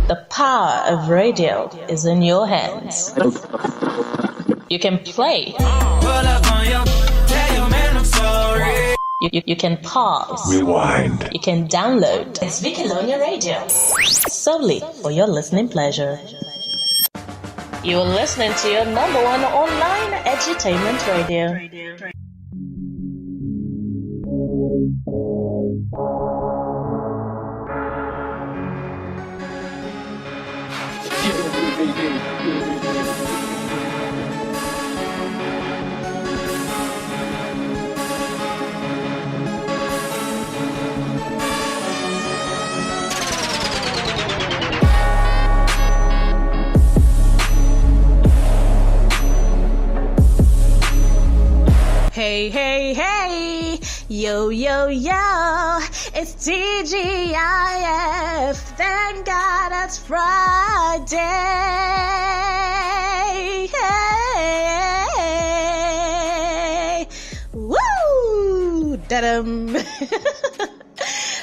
The power of radio is in your hands. You can play. You can pause. Rewind. You can download. It's Vicalonia Radio. Solely for your listening pleasure. You are listening to your number one online edutainment radio. Hey, hey, hey, yo, yo, yo, it's TGIF, thank God it's Friday, hey, woo, da-dum.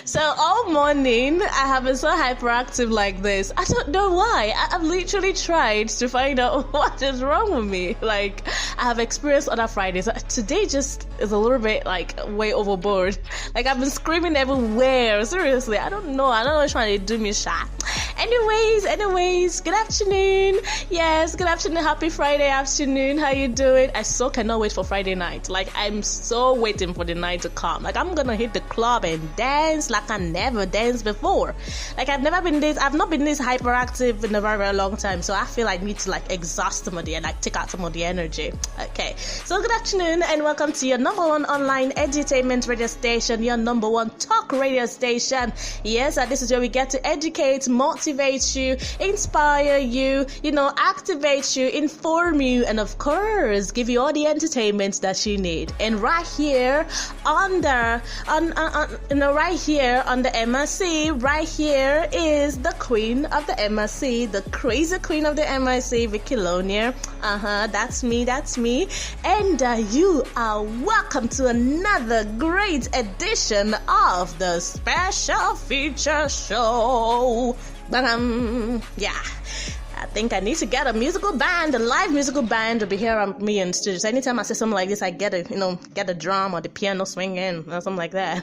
So all morning, I have been so hyperactive like this. I don't know why. I've literally tried to find out what is wrong with me. Like, I have experienced other Fridays. Today just is a little bit, like, way overboard. Like, I've been screaming everywhere. Seriously, I don't know. I don't know what's trying to do me shot. Anyways, good afternoon. Yes, good afternoon. Happy Friday afternoon. How you doing? I so cannot wait for Friday night. Like, I'm so waiting for the night to come. Like, I'm gonna hit the club and dance like I never danced before. Like, I've not been this hyperactive in a very, very long time. So I feel I need to, like, exhaust some of the, like, take out some of the energy. Okay. So good afternoon and welcome to your number one online edutainment radio station, your number one talk radio station. Yes, this is where we get to educate, motivate you, inspire you, activate you, inform you, and of course, give you all the entertainment that you need. And right here on the MRC, right here is the queen of the MRC, the crazy queen of the MRC, Vicalonia. That's me. And you are welcome to another great edition of the special feature show. Yeah. I think I need to get a musical band, a live musical band to be here on me in studios. Anytime I say something like this, I get a drum or the piano swinging or something like that.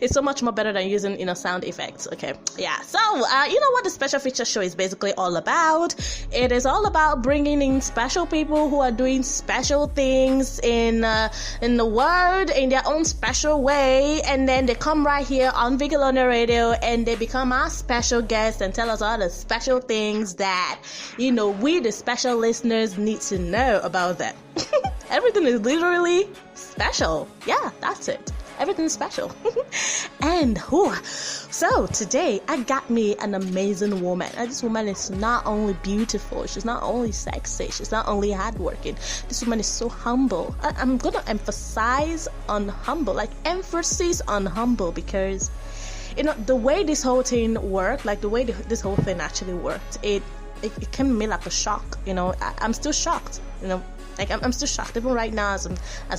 It's so much more better than using, sound effects. Okay. Yeah. So, you know what the special feature show is basically all about? It is all about bringing in special people who are doing special things in the world in their own special way. And then they come right here on Vicalonia Radio and they become our special guests and tell us all the special things that we the special listeners need to know about them. Everything is literally special. Yeah, that's it. Everything's special. And so today I got me an amazing woman. And this woman is not only beautiful, she's not only sexy, she's not only hardworking. This woman is so humble. I'm gonna emphasize on humble, like emphasis on humble, because the way this whole thing worked, like the way this whole thing actually worked, it came to me like a shock. I'm still shocked. Like I'm still shocked even right now as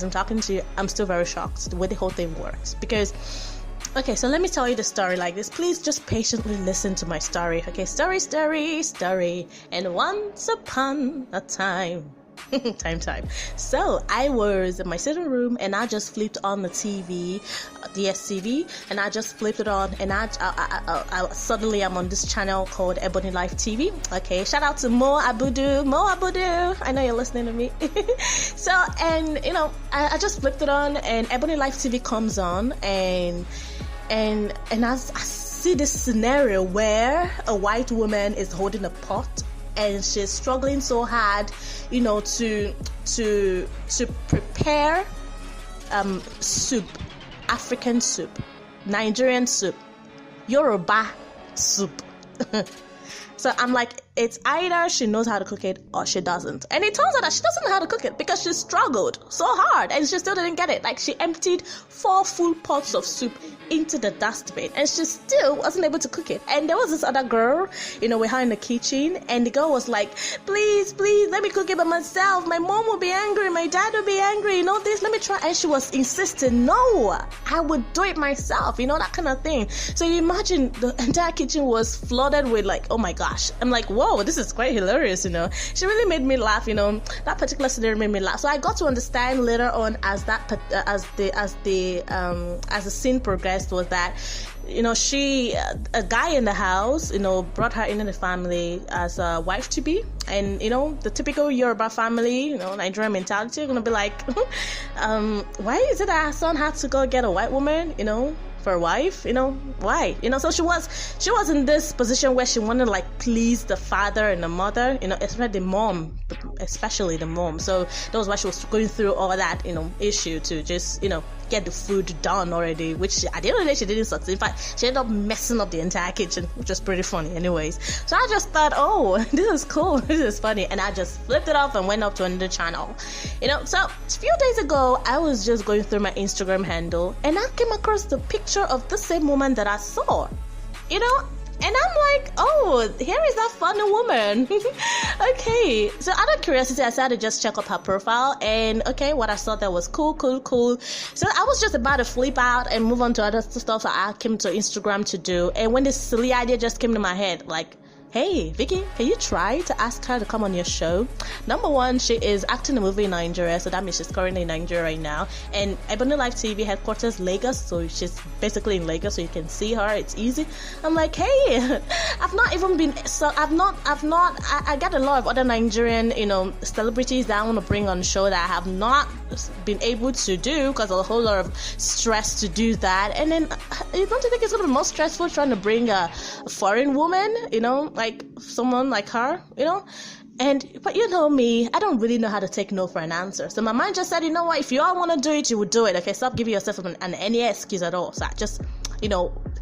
I'm talking to you. I'm still very shocked the way the whole thing works. Because, okay, so let me tell you the story like this. Please just patiently listen to my story. Okay, story. And once upon a time. time. So I was in my sitting room and I just flipped on the TV, the SCV, and I just flipped it on, and I suddenly I'm on this channel called Ebony Life TV. Okay, shout out to Mo Abudu. I know you're listening to me. So, and I just flipped it on, and Ebony Life TV comes on, and I see this scenario where a white woman is holding a pot. And she's struggling so hard, to prepare soup, African soup, Nigerian soup, Yoruba soup. So I'm like, it's either she knows how to cook it or she doesn't. And it turns out that she doesn't know how to cook it because she struggled so hard and she still didn't get it. Like, she emptied 4 full pots of soup into the dustbin and she still wasn't able to cook it. And there was this other girl, with her in the kitchen, and the girl was like, please, let me cook it by myself. My mom will be angry, my dad will be angry, this, let me try. And she was insisting, no, I would do it myself, that kind of thing. So you imagine the entire kitchen was flooded with like, oh my gosh. I'm like, whoa, this is quite hilarious, She really made me laugh, that particular scenario made me laugh. So I got to understand later on as the scene progressed was that, a guy in the house, brought her into the family as a wife to be. And, the typical Yoruba family, Nigerian mentality, going to be like, why is it that our son had to go get a white woman, for a wife, why? So she was in this position where she wanted to like please the father and the mother, especially the mom. So that was why she was going through all that, issue to just, get the food done already, which at the end of the day she didn't succeed. In fact, she ended up messing up the entire kitchen, which was pretty funny anyways. So I just thought, oh, this is cool, this is funny, and I just flipped it off and went up to another channel. So a few days ago I was just going through my Instagram handle and I came across the picture of the same woman that I saw, and I'm like, oh, here is that funny woman. Okay, so out of curiosity, I decided to just check up her profile, and okay, what I saw there was cool. So I was just about to flip out and move on to other stuff that I came to Instagram to do, and when this silly idea just came to my head, like, hey, Vicky, can you try to ask her to come on your show? Number one, she is acting a movie in Nigeria, so that means she's currently in Nigeria right now. And Ebony Live TV headquarters Lagos, so she's basically in Lagos, so you can see her. It's easy. I'm like, hey, I've not even been. So I got a lot of other Nigerian, celebrities that I want to bring on the show that I have not been able to do because a whole lot of stress to do that. And then, don't you think it's going to be more stressful trying to bring a foreign woman, like someone like her, but me, I don't really know how to take no for an answer. So my mind just said, what, if you all want to do it, you would do it. Okay, stop giving yourself any excuse at all. So I just,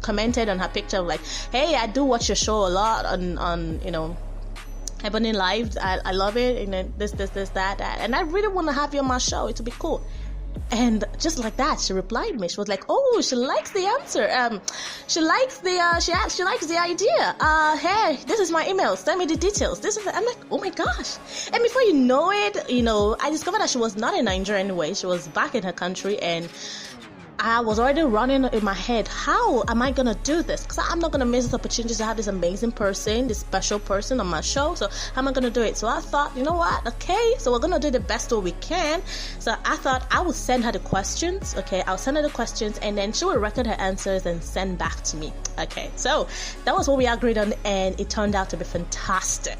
commented on her picture like, hey, I do watch your show a lot on Ebony Live. I love it, and then this, that, and I really want to have you on my show. It would be cool. And just like that, she replied me. She was like, "Oh, she likes the answer. She likes the idea. Hey, this is my email. Send me the details. This is." I'm like, "Oh my gosh!" And before you know it, I discovered that she was not in Nigeria anyway. She was back in her country, and I was already running in my head, how am I gonna do this? Because I'm not gonna miss this opportunity to have this amazing person, this special person on my show. So how am I gonna do it? So I thought, you know what? Okay, so we're gonna do the best way we can. So I thought I would send her the questions. Okay, I'll send her the questions, and then she will record her answers and send back to me. Okay, so that was what we agreed on, and it turned out to be fantastic.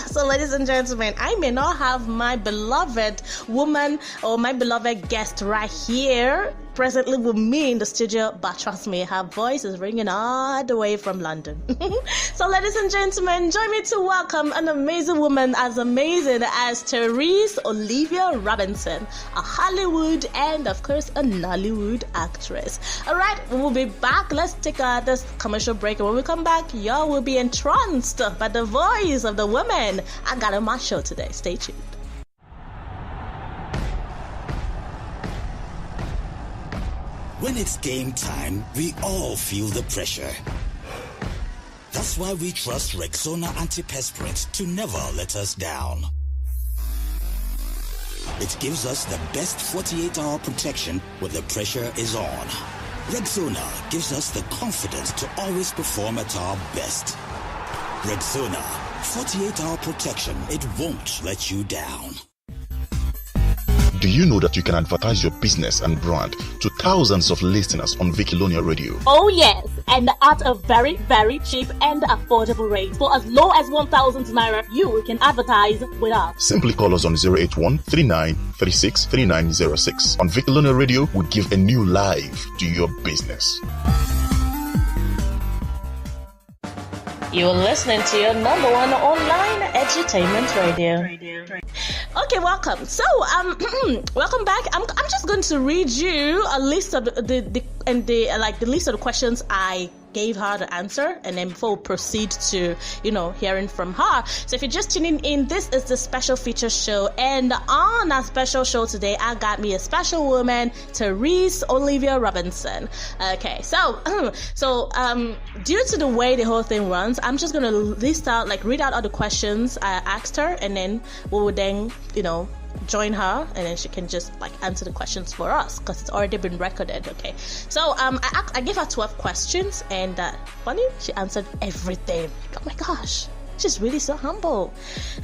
So ladies and gentlemen, I may not have my beloved woman or my beloved guest right here presently with me in the studio, but trust me, her voice is ringing all the way from London. So ladies and gentlemen, join me to welcome an amazing woman as amazing as Therese Olivia Robinson, a Hollywood and of course a Nollywood actress. Alright, we will be back. Let's take this commercial break, and when we come back, y'all will be entranced by the voice of the woman I got on my show today. Stay tuned. When it's game time, we all feel the pressure. That's why we trust Rexona antiperspirant to never let us down. It gives us the best 48-hour protection when the pressure is on. Rexona gives us the confidence to always perform at our best. Rexona, 48-hour protection, it won't let you down. Do you know that you can advertise your business and brand to thousands of listeners on Vikilonia Radio? Oh yes, and at a very, very cheap and affordable rate. For as low as 1,000 Naira, you can advertise with us. Simply call us on 081 39 36 3906. On Vikilonia Radio, we give a new life to your business. You're listening to your number one online edutainment radio. Okay, welcome. So, welcome back. I'm just going to read you a list of the list of the questions I gave her the answer, and then before we proceed to, hearing from her. So if you're just tuning in, this is the special feature show, and on our special show today, I got me a special woman, Therese Olivia Robinson. Okay, so due to the way the whole thing runs, I'm just gonna read out all the questions I asked her, and then we will then, join her, and then she can just answer the questions for us, because it's already been recorded. Okay, so I gave her 12 questions, and funny, she answered everything. Oh my gosh, she's really so humble.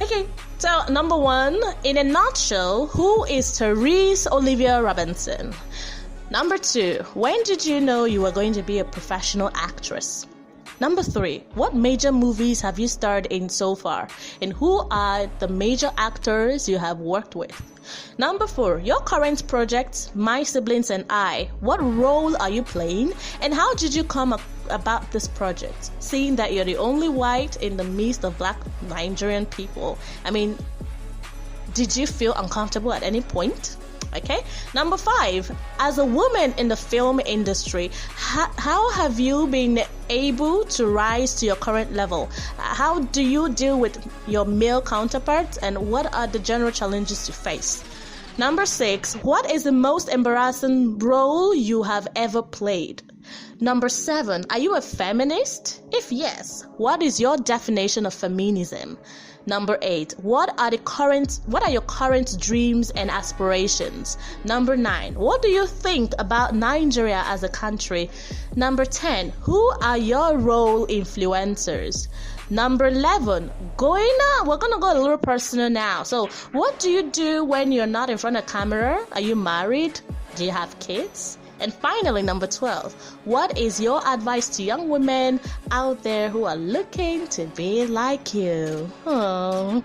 Okay, so number one, in a nutshell, who is Therese Olivia Robinson? Number two, when did you know you were going to be a professional actress? Number three, what major movies have you starred in so far? And who are the major actors you have worked with? Number four, your current project, My Siblings and I. What role are you playing? And how did you come about this project? Seeing that you're the only white in the midst of black Nigerian people. I mean, did you feel uncomfortable at any point? Okay. Number five, as a woman in the film industry, how have you been able to rise to your current level? How do you deal with your male counterparts, and what are the general challenges you face? Number six, what is the most embarrassing role you have ever played? Number seven, are you a feminist? If yes, what is your definition of feminism? Number eight, what are your current dreams and aspirations? Number nine, what do you think about Nigeria as a country? Number 10, who are your role influencers? Number 11, we're gonna go a little personal now. So what do you do when you're not in front of camera? Are you married? Do you have kids? And finally, number 12, what is your advice to young women out there who are looking to be like you? Oh.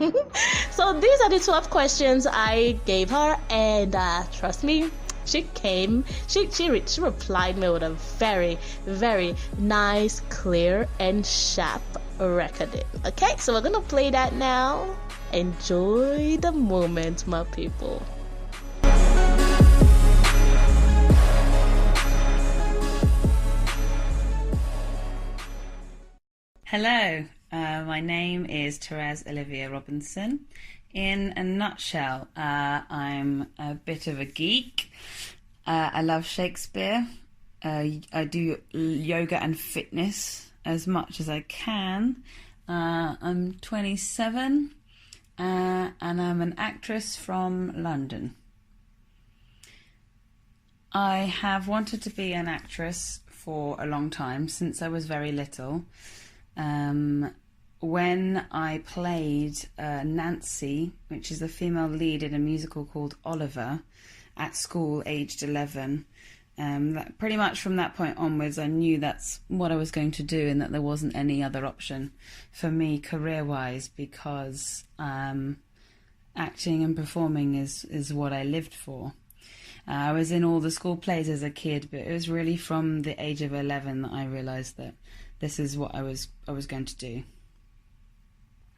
So these are the 12 questions I gave her, and trust me, she replied me with a very, very nice, clear, and sharp recording. Okay, so we're gonna play that now. Enjoy the moment, my people. Hello, my name is Therese Olivia Robinson. In a nutshell, I'm a bit of a geek. I love Shakespeare. I do yoga and fitness as much as I can. I'm 27 and I'm an actress from London. I have wanted to be an actress for a long time, since I was very little. When I played Nancy, which is a female lead in a musical called Oliver, at school, aged 11, pretty much from that point onwards, I knew that's what I was going to do, and that there wasn't any other option for me career-wise, because acting and performing is what I lived for. I was in all the school plays as a kid, but it was really from the age of 11 that I realised that this is what I was going to do.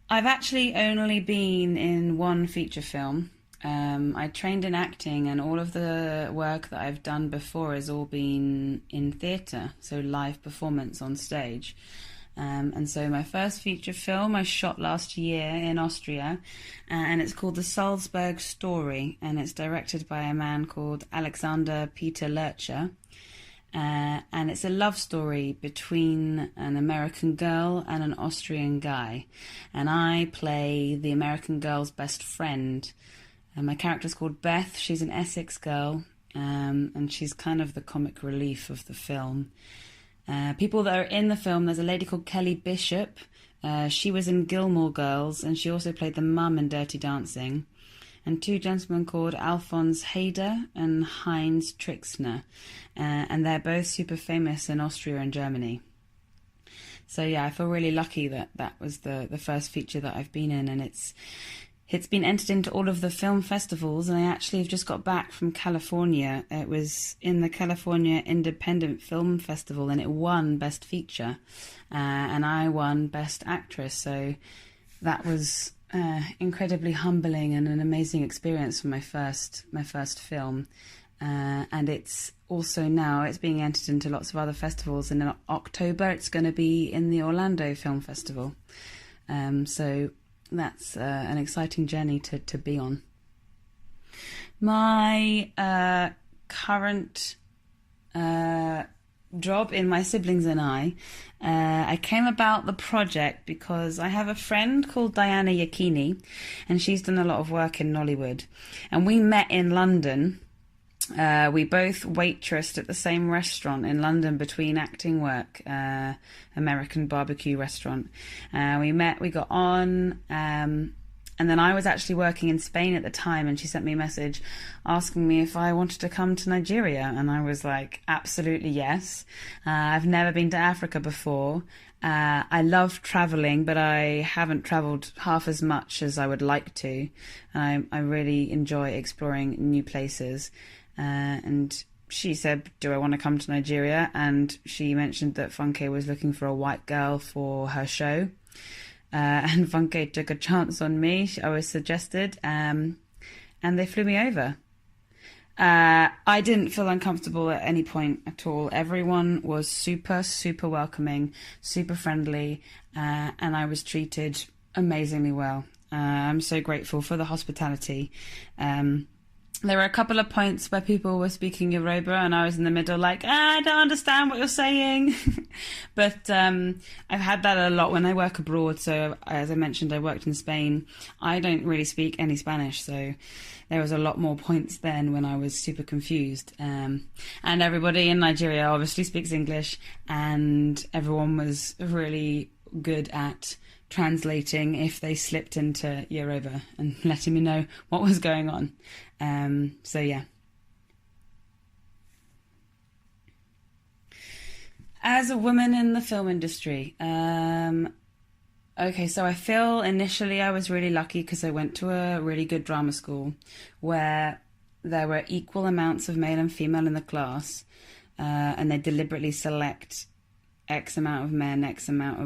I've actually only been in one feature film. I trained in acting, and all of the work that I've done before has all been in theatre, so live performance on stage. And so my first feature film I shot last year in Austria, and it's called The Salzburg Story, and it's directed by a man called Alexander Peter Lurcher. And it's a love story between an American girl and an Austrian guy. And I play the American girl's best friend. And my character's called Beth. She's an Essex girl, and she's kind of the comic relief of the film. People that are in the film, there's a lady called Kelly Bishop. She was in Gilmore Girls, and she also played the mum in Dirty Dancing. And two gentlemen called Alphonse Hader and Heinz Trixner. And they're both super famous in Austria and Germany. So yeah, I feel really lucky that that was the first feature that I've been in, and it's been entered into all of the film festivals, and I actually have just got back from California. It was in the California Independent Film Festival, and it won Best Feature, and I won Best Actress. So that was incredibly humbling and an amazing experience for my first film. And it's also now it's being entered into lots of other festivals, and in October it's going to be in the Orlando Film Festival. So that's an exciting journey to be on. My current job in My Siblings and I came about the project because I have a friend called Diana Yachini, and she's done a lot of work in Nollywood, and we met in London. We both waitressed at the same restaurant in London between acting work, American barbecue restaurant. We met, we got on, and then I was actually working in Spain at the time, and she sent me a message asking me if I wanted to come to Nigeria, and I was like, absolutely yes. I've never been to Africa before. I love travelling, but I haven't travelled half as much as I would like to. I really enjoy exploring new places. And she said, do I want to come to Nigeria? And she mentioned that Funke was looking for a white girl for her show. And Funke took a chance on me, I was suggested, and they flew me over. I didn't feel uncomfortable at any point at all. Everyone was super, super welcoming, super friendly, and I was treated amazingly well. I'm so grateful for the hospitality. There were a couple of points where people were speaking Yoruba and I was in the middle like, I don't understand what you're saying. But I've had that a lot when I work abroad. So as I mentioned, I worked in Spain. I don't really speak any Spanish. So there was a lot more points then when I was super confused. And everybody in Nigeria obviously speaks English, and everyone was really good at translating if they slipped into Yoruba and letting me know what was going on. So yeah. As a woman in the film industry, okay, so I feel initially I was really lucky because I went to a really good drama school where there were equal amounts of male and female in the class, and they deliberately select X amount of men, X amount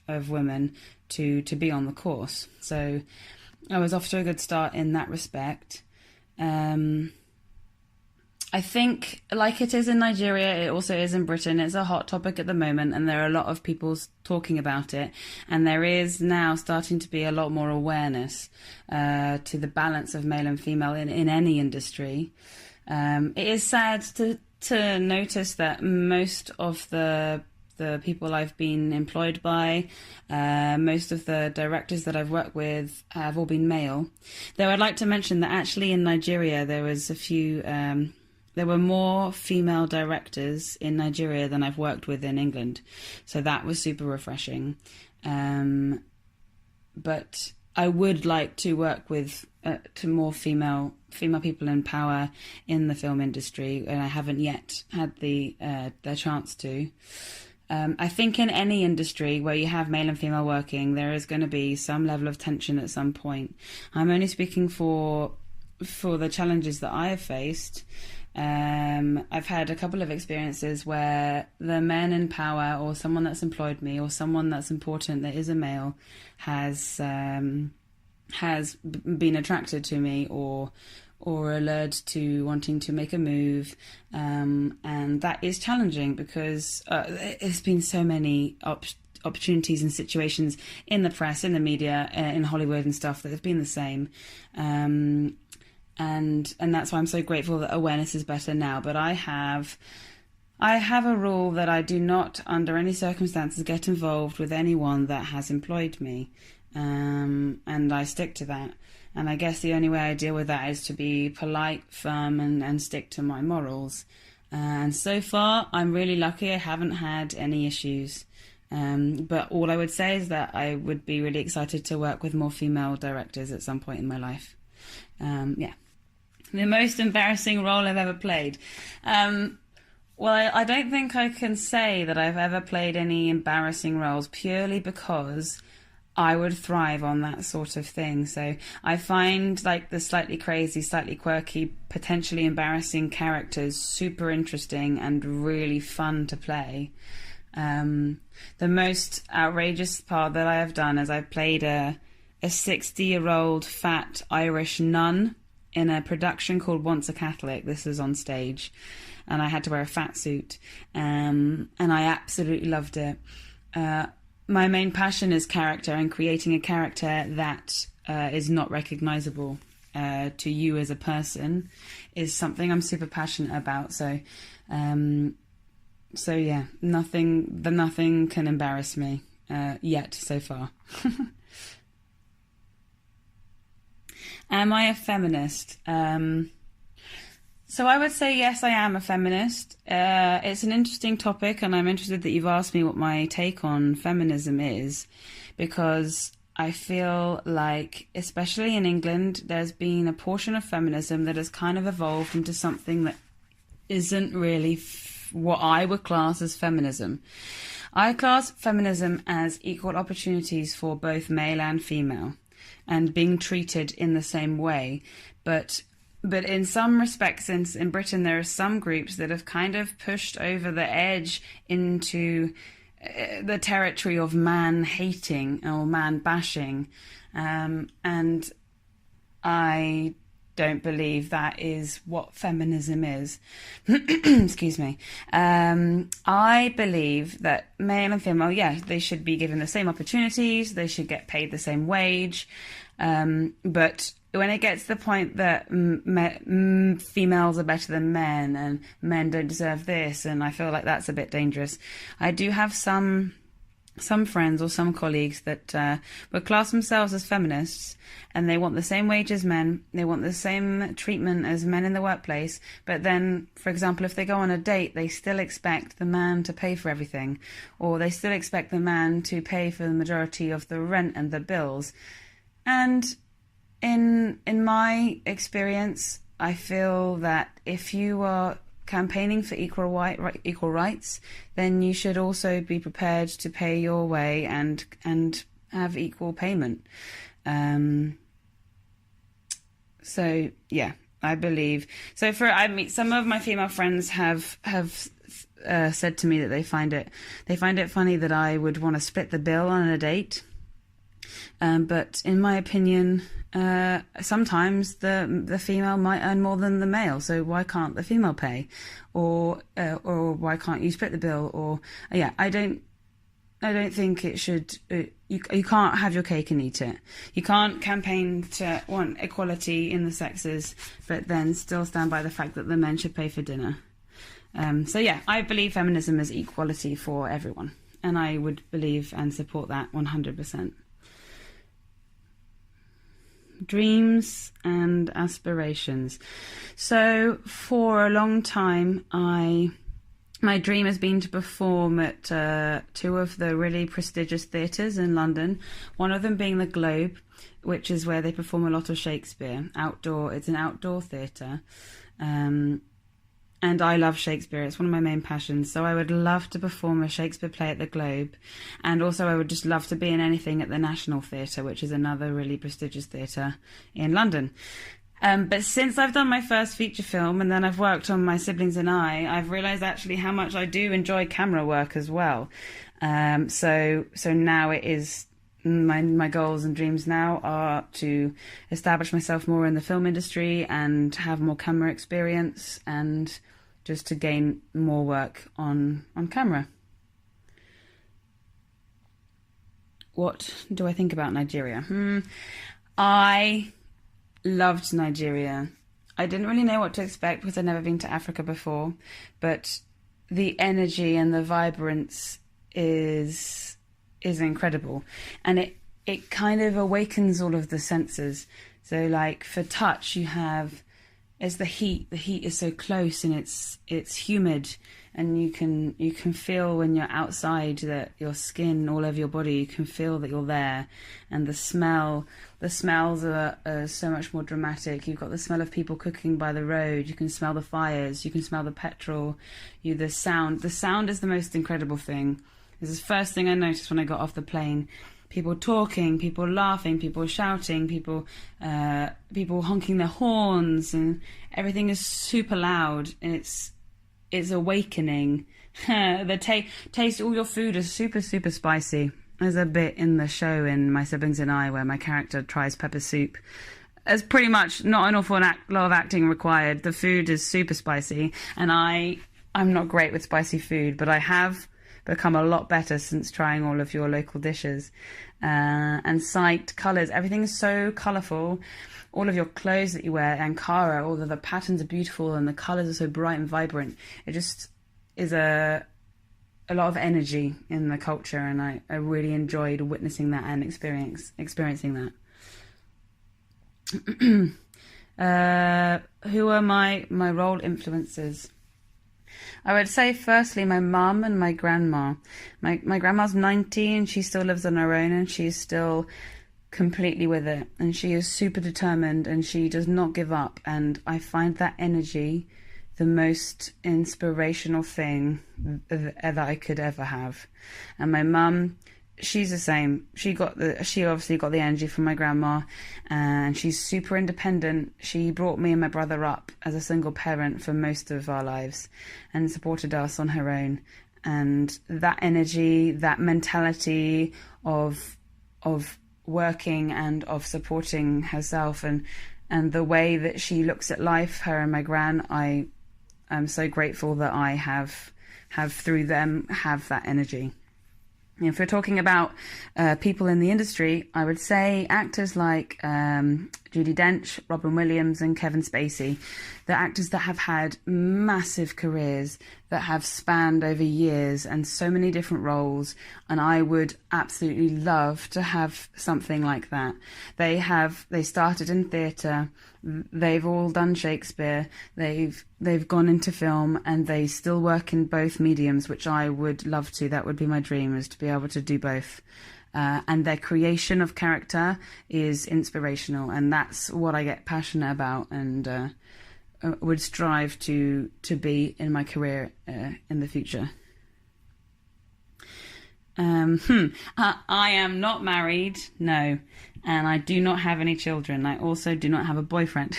of women to be on the course. So I was off to a good start in that respect. I think, like it is in Nigeria, it also is in Britain. It's a hot topic at the moment, and there are a lot of people talking about it. And there is now starting to be a lot more awareness to the balance of male and female in any industry. It is sad to notice that most of the people I've been employed by, most of the directors that I've worked with have all been male. Though I'd like to mention that actually in Nigeria there was there were more female directors in Nigeria than I've worked with in England. So that was super refreshing. But I would like to work with to more female people in power in the film industry, and I haven't yet had the chance to. I think in any industry where you have male and female working, there is going to be some level of tension at some point. I'm only speaking for the challenges that I have faced. I've had a couple of experiences where the men in power, or someone that's employed me, or someone that's important that is a male, has been attracted to me or allured to wanting to make a move, and that is challenging because there's been so many opportunities and situations in the press, in the media, in Hollywood and stuff that have been the same, and that's why I'm so grateful that awareness is better now. But I have a rule that I do not, under any circumstances, get involved with anyone that has employed me, and I stick to that. And I guess the only way I deal with that is to be polite, firm, and stick to my morals. And so far, I'm really lucky. I haven't had any issues. But all I would say is that I would be really excited to work with more female directors at some point in my life. Yeah. The most embarrassing role I've ever played. Well, I don't think I can say that I've ever played any embarrassing roles, purely because I would thrive on that sort of thing. So I find like the slightly crazy, slightly quirky, potentially embarrassing characters super interesting and really fun to play. The most outrageous part that I have done is I played a 60-year-old fat Irish nun in a production called Once a Catholic. This was on stage, and I had to wear a fat suit, and I absolutely loved it. My main passion is character, and creating a character that is not recognizable to you as a person is something I'm super passionate about. So yeah, nothing can embarrass me yet so far. Am I a feminist? So I would say yes, I am a feminist. It's an interesting topic, and I'm interested that you've asked me what my take on feminism is, because I feel like, especially in England, there's been a portion of feminism that has kind of evolved into something that isn't really what I would class as feminism. I class feminism as equal opportunities for both male and female, and being treated in the same way. But in some respects, in Britain, there are some groups that have kind of pushed over the edge into the territory of man hating or man bashing, and I don't believe that is what feminism is. Excuse me. I believe that male and female, yeah, they should be given the same opportunities, they should get paid the same wage, but when it gets to the point that females are better than men and men don't deserve this, and I feel like that's a bit dangerous. I do have some friends or some colleagues that would class themselves as feminists, and they want the same wage as men, they want the same treatment as men in the workplace, but then, for example, if they go on a date, they still expect the man to pay for everything, or they still expect the man to pay for the majority of the rent and the bills. And in my experience, I feel that if you are campaigning for equal rights, then you should also be prepared to pay your way and have equal payment. So yeah, I believe so. Some of my female friends have said to me that they find it funny that I would want to split the bill on a date. But in my opinion, sometimes the female might earn more than the male, so why can't the female pay, or why can't you split the bill? Or yeah, I don't think it should. You can't have your cake and eat it. You can't campaign to want equality in the sexes, but then still stand by the fact that the men should pay for dinner. So yeah, I believe feminism is equality for everyone, and I would believe and support that 100%. Dreams and aspirations. So for a long time, my dream has been to perform at two of the really prestigious theatres in London, one of them being the Globe, which is where they perform a lot of Shakespeare. It's an outdoor theatre, and I love Shakespeare. It's one of my main passions. So I would love to perform a Shakespeare play at the Globe. And also I would just love to be in anything at the National Theatre, which is another really prestigious theatre in London. But since I've done my first feature film, and then I've worked on My Siblings and I've realised actually how much I do enjoy camera work as well. So now it is... My goals and dreams now are to establish myself more in the film industry and have more camera experience, and just to gain more work on camera. What do I think about Nigeria? I loved Nigeria. I didn't really know what to expect because I'd never been to Africa before, but the energy and the vibrance is incredible, and it kind of awakens all of the senses. So like for touch, it's the heat is so close, and it's humid, and you can feel when you're outside that your skin all over your body, you can feel that you're there. And the smells are so much more dramatic. You've got the smell of people cooking by the road, you can smell the fires, you can smell the petrol, the sound is the most incredible thing. This is the first thing I noticed when I got off the plane. People talking, people laughing, people shouting, people honking their horns, and everything is super loud, and it's awakening. The taste, all your food is super, super spicy. There's a bit in the show in My Siblings and I where my character tries pepper soup there's pretty much not an awful lot of acting required. The food is super spicy, and I'm not great with spicy food, but I have become a lot better since trying all of your local dishes. And sight, colours, everything is so colourful. All of your clothes that you wear, Ankara, all of the patterns are beautiful and the colours are so bright and vibrant. It just is a lot of energy in the culture, and I really enjoyed witnessing that and experiencing that. Who are my role influences? I would say firstly my mum and my grandma. My grandma's 90 and she still lives on her own, and she's still completely with it, and she is super determined and she does not give up, and I find that energy the most inspirational thing that I could ever have. And my mum, she's the same. She obviously got the energy from my grandma, and she's super independent. She brought me and my brother up as a single parent for most of our lives and supported us on her own. And that energy, that mentality of working and of supporting herself, and the way that she looks at life, her and my gran, I'm so grateful that I have through them have that energy. If we're talking about people in the industry, I would say actors like Judi Dench, Robin Williams and Kevin Spacey. They're actors that have had massive careers that have spanned over years and so many different roles, and I would absolutely love to have something like that. They started in theatre, they've all done Shakespeare, they've gone into film, and they still work in both mediums, which I would love to. That would be my dream, is to be able to do both. And their creation of character is inspirational, and that's what I get passionate about and would strive to be in my career in the future. I am not married, no, and I do not have any children. I also do not have a boyfriend.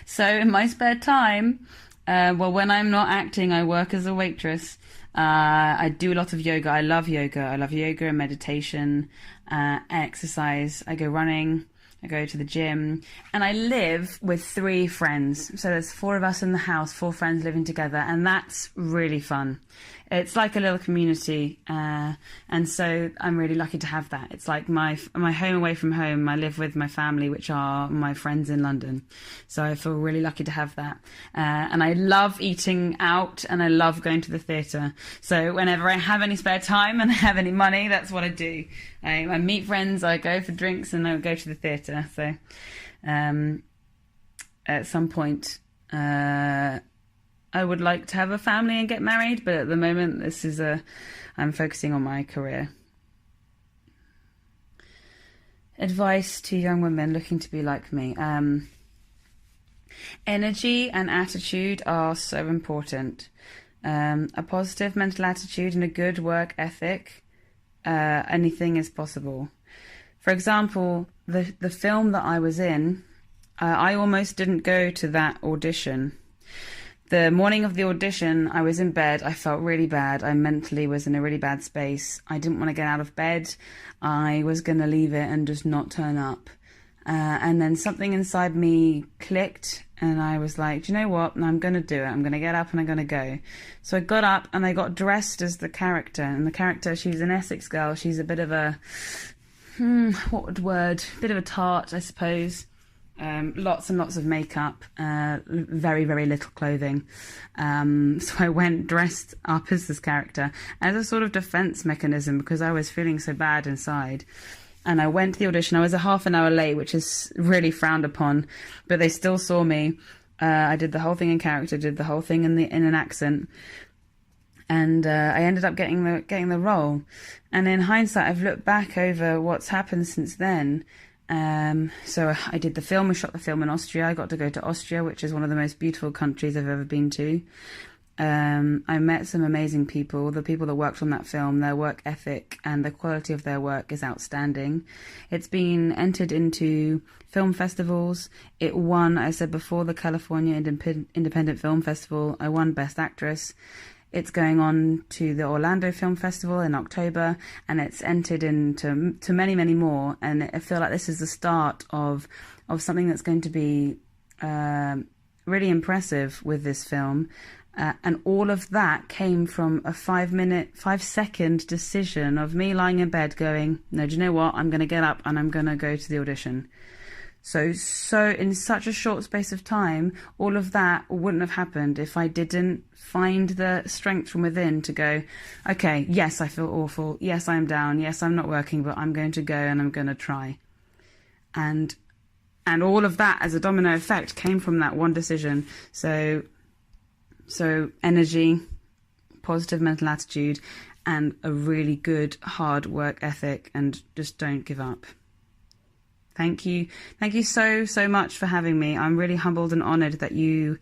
So in my spare time, when I'm not acting, I work as a waitress. I do a lot of yoga. I love yoga. I love yoga and meditation, exercise. I go running. I go to the gym, and I live with 3 friends. So there's 4 of us in the house, 4 friends living together, and that's really fun. It's like a little community, and so I'm really lucky to have that. It's like my home away from home. I live with my family, which are my friends in London. So I feel really lucky to have that. And I love eating out, and I love going to the theatre. So whenever I have any spare time and I have any money, that's what I do. I meet friends, I go for drinks, and I go to the theatre. So at some point, I would like to have a family and get married, but at the moment I'm focusing on my career. Advice to young women looking to be like me. Energy and attitude are so important. A positive mental attitude and a good work ethic, anything is possible. For example, the film that I was in, I almost didn't go to that audition. The morning of the audition, I was in bed. I felt really bad. I mentally was in a really bad space. I didn't want to get out of bed. I was going to leave it and just not turn up. And then something inside me clicked, and I was like, do you know what? I'm going to do it. I'm going to get up and I'm going to go. So I got up and I got dressed as the character. And the character, she's an Essex girl. She's a bit of a, bit of a tart, I suppose. Lots and lots of makeup, very, very little clothing. So I went dressed up as this character as a sort of defense mechanism because I was feeling so bad inside. And I went to the audition. I was a half an hour late, which is really frowned upon, but they still saw me. I did the whole thing in character, did the whole thing in an accent. And I ended up getting the role. And in hindsight, I've looked back over what's happened since then. So I did the film. We shot the film in Austria. I got to go to Austria, which is one of the most beautiful countries I've ever been to. I met some amazing people. The people that worked on that film, their work ethic and the quality of their work is outstanding. It's been entered into film festivals. It won, I said before, the California Independent Film Festival. I won Best Actress. it's going on to the Orlando Film Festival in October, and it's entered into many, many more. And I feel like this is the start of something that's going to be really impressive with this film. And all of that came from a 5-second decision of me lying in bed going, no, do you know what? I'm going to get up and I'm going to go to the audition. So in such a short space of time, all of that wouldn't have happened if I didn't find the strength from within to go, okay, yes, I feel awful. Yes, I'm down. Yes, I'm not working, but I'm going to go and I'm going to try. And all of that as a domino effect came from that one decision. So energy, positive mental attitude, and a really good hard work ethic, and just don't give up. Thank you so much for having me. I'm really humbled and honoured that you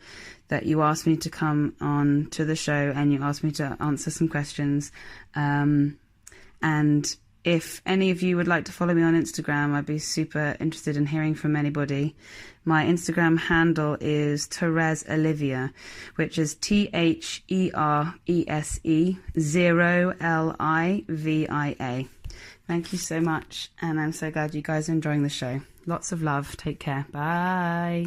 asked me to come on to the show and you asked me to answer some questions. And if any of you would like to follow me on Instagram, I'd be super interested in hearing from anybody. My Instagram handle is Therese Olivia, which is THERESE 0LIVIA. Thank you so much, and I'm so glad you guys are enjoying the show. Lots of love. Take care. Bye.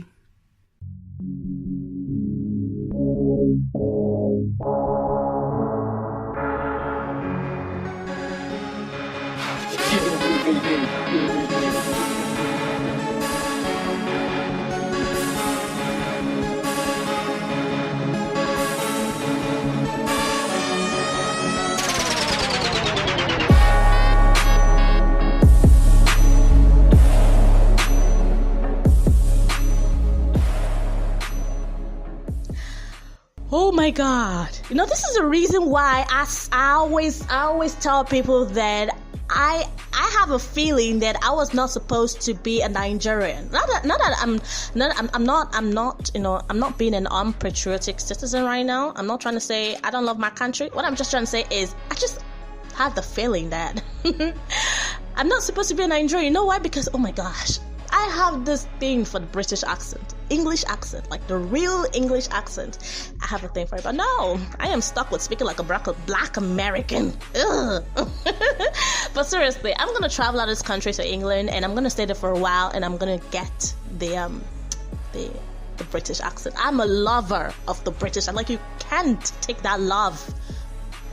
Oh my God. This is the reason why I always tell people that I have a feeling that I was not supposed to be a Nigerian. I'm not being an unpatriotic citizen right now. I'm not trying to say I don't love my country. What I'm just trying to say is I just have the feeling that I'm not supposed to be a Nigerian. You know why? Because, oh my gosh, I have this thing for the British accent, English accent, like the real English accent. I have a thing for it, but no, I am stuck with speaking like a black American. Ugh. But seriously, I'm gonna travel out of this country to England, and I'm gonna stay there for a while, and I'm gonna get the British accent. I'm a lover of the British. I'm like, you can't take that love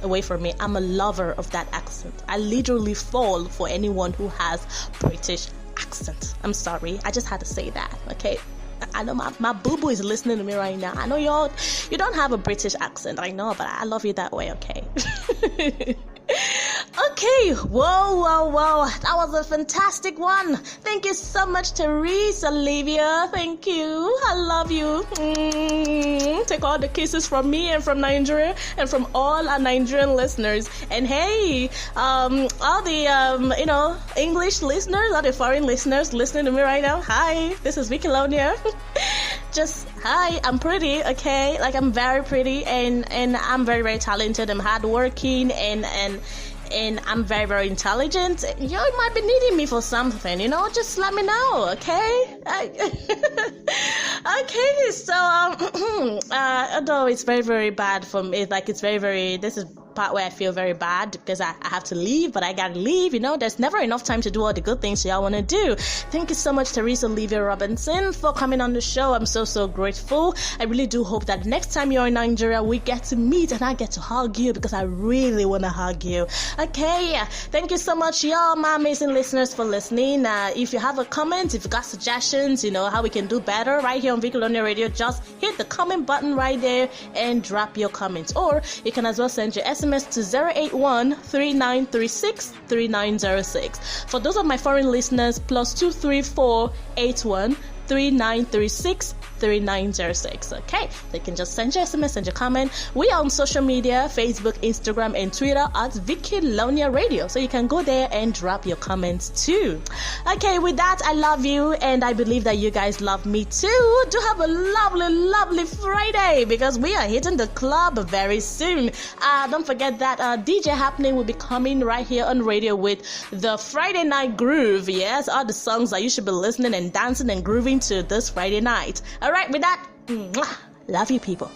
away from me. I'm a lover of that accent. I literally fall for anyone who has British accent. I'm sorry, I just had to say that. Okay, I know my boo-boo is listening to me right now. I know you don't have a British accent, I know, but I love you that way. Okay. Okay, whoa, that was a fantastic one. Thank you so much, Therese Olivia. Thank you, I love you. Take all the kisses from me and from Nigeria and from all our Nigerian listeners. And hey, all the English listeners, all the foreign listeners listening to me right now, hi, this is Vicky Lonia. Just hi, I'm pretty, okay? Like, I'm very pretty, and I'm very, very talented. I'm hardworking, and I'm very, very intelligent. You might be needing me for something, just let me know, okay? Okay, so although it's very, very bad for me, like, it's very, very, this is part where I feel very bad because I have to leave, but I gotta leave. There's never enough time to do all the good things y'all want to do. Thank you so much, Therese Olivia Robinson, for coming on the show. I'm so grateful. I really do hope that next time you're in Nigeria, we get to meet and I get to hug you, because I really want to hug you. Okay, thank you so much, y'all, my amazing listeners, for listening. If you have a comment, if you got suggestions, how we can do better right here on Vicolonia Radio, just hit the comment button right there and drop your comments. Or you can as well send your SMS to 081-3936-3906. For those of my foreign listeners, +234 81 3936 3906. Okay, they can just send your SMS, send your comment. We are on social media, Facebook, Instagram, and Twitter at Vicolonia Radio, so you can go there and drop your comments too. Okay, with that, I love you, and I believe that you guys love me too. Do have a lovely Friday, because we are hitting the club very soon. Don't forget that DJ Happening will be coming right here on radio with the Friday Night Groove. Yes, all the songs that you should be listening and dancing and grooving to this Friday night. All right, with that, love you people.